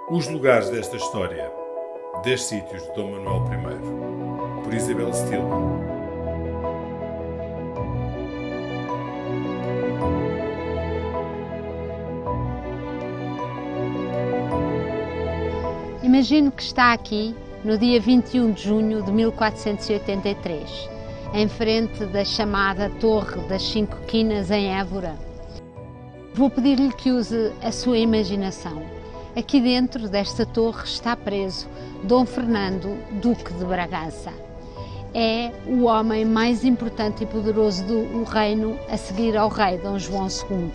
Os lugares desta história, 10 sítios de Dom Manuel I, por Isabel Stilman. Imagino que está aqui no dia 21 de junho de 1483, em frente da chamada Torre das Cinco Quinas em Évora. Vou pedir-lhe que use a sua imaginação. Aqui dentro desta torre está preso Dom Fernando, Duque de Bragança. É o homem mais importante e poderoso do reino a seguir ao rei Dom João II.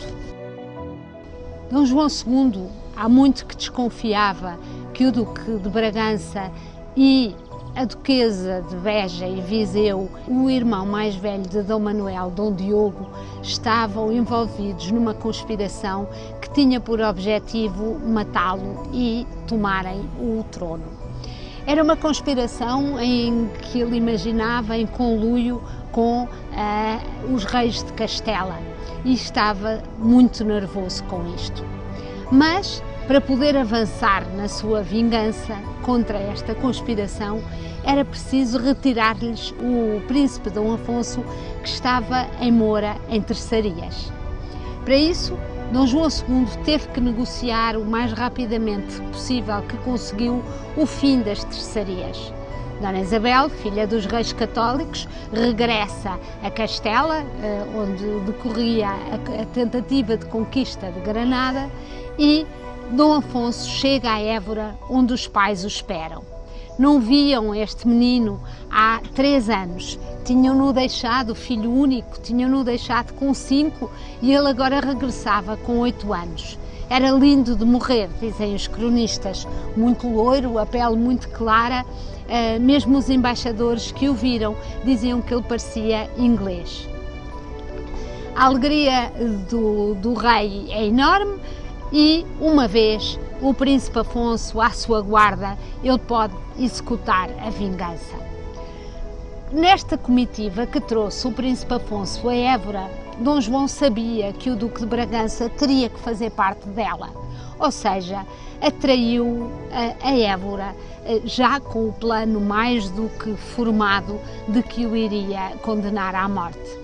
Dom João II há muito que desconfiava que o Duque de Bragança e a Duquesa de Beja e Viseu, o irmão mais velho de Dom Manuel, Dom Diogo, estavam envolvidos numa conspiração que tinha por objetivo matá-lo e tomarem o trono. Era uma conspiração em que ele imaginava em conluio com os reis de Castela e estava muito nervoso com isto. Mas, para poder avançar na sua vingança contra esta conspiração, era preciso retirar-lhes o príncipe Dom Afonso, que estava em mora em terçarias. Para isso, Dom João II teve que negociar o mais rapidamente possível que conseguiu o fim das terçarias. Dona Isabel, filha dos reis católicos, regressa a Castela, onde decorria a tentativa de conquista de Granada, e Dom Afonso chega a Évora, onde os pais o esperam. Não viam este menino há 3 anos, tinham-no deixado, filho único, tinham-no deixado com 5 e ele agora regressava com 8 anos. Era lindo de morrer, dizem os cronistas, muito loiro, a pele muito clara, mesmo os embaixadores que o viram diziam que ele parecia inglês. A alegria do rei é enorme. E, uma vez, o príncipe Afonso à sua guarda, ele pode executar a vingança. Nesta comitiva que trouxe o príncipe Afonso a Évora, Dom João sabia que o Duque de Bragança teria que fazer parte dela, ou seja, atraiu a Évora já com o plano mais do que formado de que o iria condenar à morte.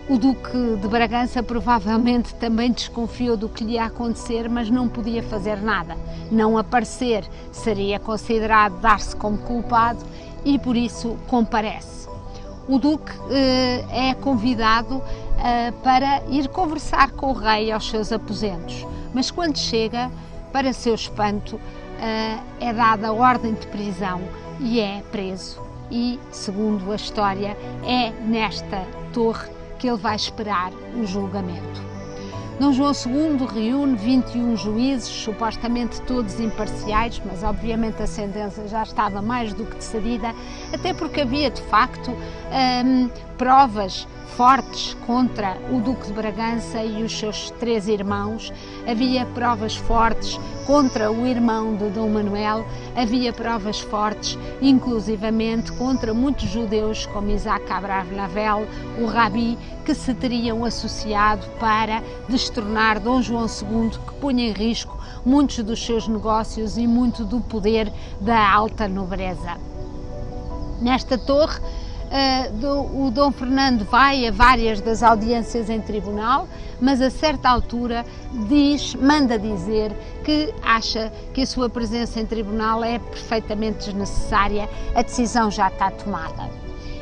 O Duque de Bragança provavelmente também desconfiou do que lhe ia acontecer, mas não podia fazer nada. Não aparecer seria considerado dar-se como culpado e por isso comparece. O Duque é convidado para ir conversar com o rei aos seus aposentos, mas quando chega, para seu espanto, é dada a ordem de prisão e é preso. E, segundo a história, é nesta torre que ele vai esperar o julgamento. Dom João II reúne 21 juízes, supostamente todos imparciais, mas obviamente a sentença já estava mais do que decidida, até porque havia de facto provas fortes contra o Duque de Bragança e os seus 3 irmãos, havia provas fortes contra o irmão de Dom Manuel, havia provas fortes inclusivamente contra muitos judeus como Isaac Abravanel, o Rabi, que se teriam associado para destronar Dom João II, que punha em risco muitos dos seus negócios e muito do poder da alta nobreza. Nesta torre, o Dom Fernando vai a várias das audiências em tribunal, mas a certa altura manda dizer que acha que a sua presença em tribunal é perfeitamente desnecessária, a decisão já está tomada.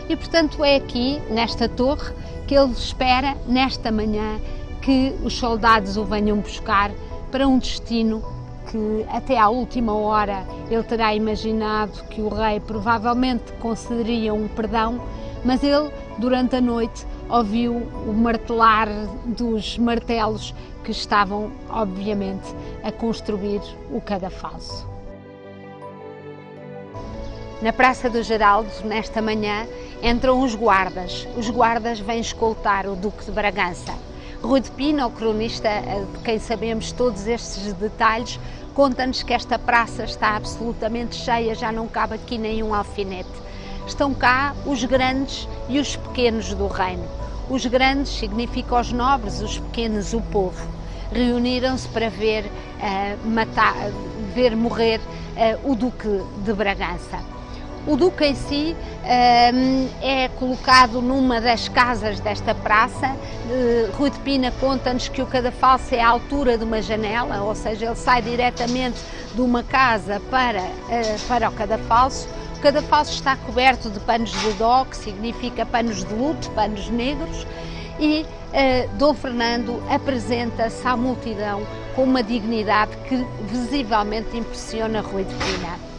E portanto é aqui, nesta torre, que ele espera, nesta manhã, que os soldados o venham buscar para um destino que até à última hora ele terá imaginado que o rei provavelmente concederia um perdão, mas ele, durante a noite, ouviu o martelar dos martelos que estavam, obviamente, a construir o cadafalso. Na Praça do Geraldo, nesta manhã, entram os guardas. Os guardas vêm escoltar o Duque de Bragança. Rui de Pina, o cronista de quem sabemos todos estes detalhes, conta-nos que esta praça está absolutamente cheia, já não cabe aqui nenhum alfinete. Estão cá os grandes e os pequenos do reino. Os grandes significam os nobres, os pequenos o povo. reuniram-se para ver morrer o Duque de Bragança. O Duque em si é colocado numa das casas desta praça. Rui de Pina conta-nos que o cadafalso é à altura de uma janela, ou seja, ele sai diretamente de uma casa para o cadafalso. O cadafalso está coberto de panos de dó, que significa panos de luto, panos negros, e Dom Fernando apresenta-se à multidão com uma dignidade que visivelmente impressiona Rui de Pina.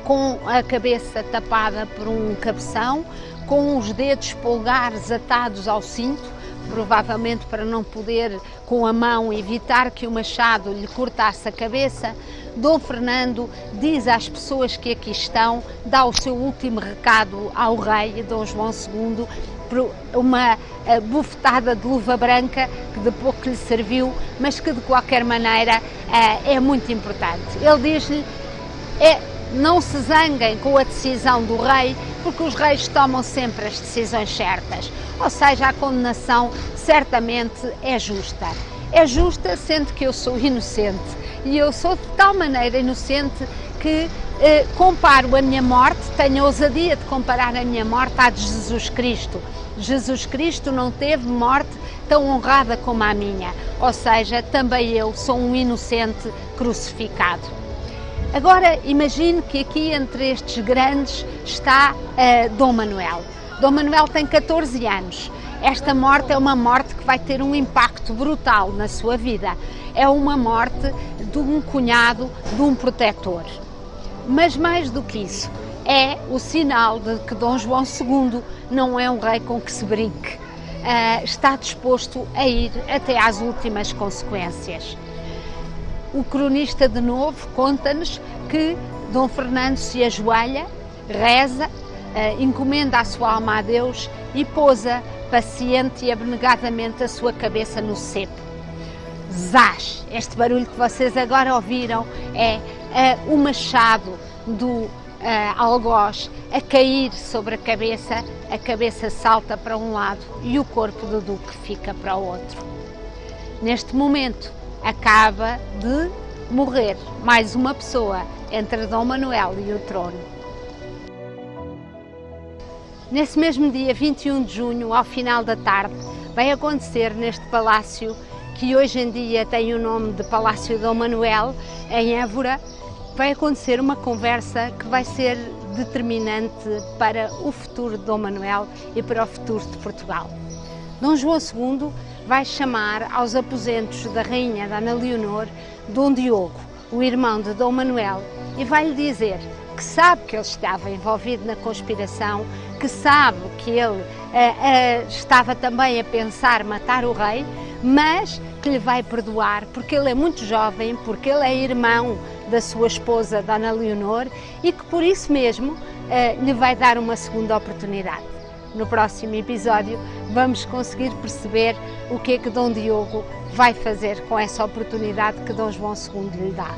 Com a cabeça tapada por um cabeção, com os dedos polegares atados ao cinto, provavelmente para não poder, com a mão, evitar que o machado lhe cortasse a cabeça, Dom Fernando diz às pessoas que aqui estão, dá o seu último recado ao rei, Dom João II, uma bufetada de luva branca que de pouco lhe serviu, mas que de qualquer maneira é muito importante. Ele diz-lhe: não se zanguem com a decisão do rei, porque os reis tomam sempre as decisões certas. Ou seja, a condenação certamente é justa. É justa, sendo que eu sou inocente. E eu sou de tal maneira inocente que comparo a minha morte, tenho a ousadia de comparar a minha morte à de Jesus Cristo. Jesus Cristo não teve morte tão honrada como a minha. Ou seja, também eu sou um inocente crucificado. Agora imagine que aqui entre estes grandes está Dom Manuel. Dom Manuel tem 14 anos. Esta morte é uma morte que vai ter um impacto brutal na sua vida. É uma morte de um cunhado, de um protetor. Mas mais do que isso, é o sinal de que Dom João II não é um rei com que se brinque. Está disposto a ir até às últimas consequências. O cronista de novo conta-nos que Dom Fernando se ajoelha, reza, encomenda a sua alma a Deus e pousa paciente e abnegadamente a sua cabeça no cepo. Zás! Este barulho que vocês agora ouviram é o machado do algoz a cair sobre a cabeça salta para um lado e o corpo do Duque fica para o outro. Neste momento, acaba de morrer mais uma pessoa entre Dom Manuel e o trono. Nesse mesmo dia, 21 de junho, ao final da tarde, vai acontecer neste palácio, que hoje em dia tem o nome de Palácio Dom Manuel, em Évora, vai acontecer uma conversa que vai ser determinante para o futuro de Dom Manuel e para o futuro de Portugal. Dom João II vai chamar aos aposentos da rainha Ana Leonor Dom Diogo, o irmão de Dom Manuel, e vai-lhe dizer que sabe que ele estava envolvido na conspiração, que sabe que ele estava também a pensar matar o rei, mas que lhe vai perdoar porque ele é muito jovem, porque ele é irmão da sua esposa Dona Leonor e que por isso mesmo lhe vai dar uma segunda oportunidade. No próximo episódio vamos conseguir perceber o que é que Dom Diogo vai fazer com essa oportunidade que Dom João II lhe dá.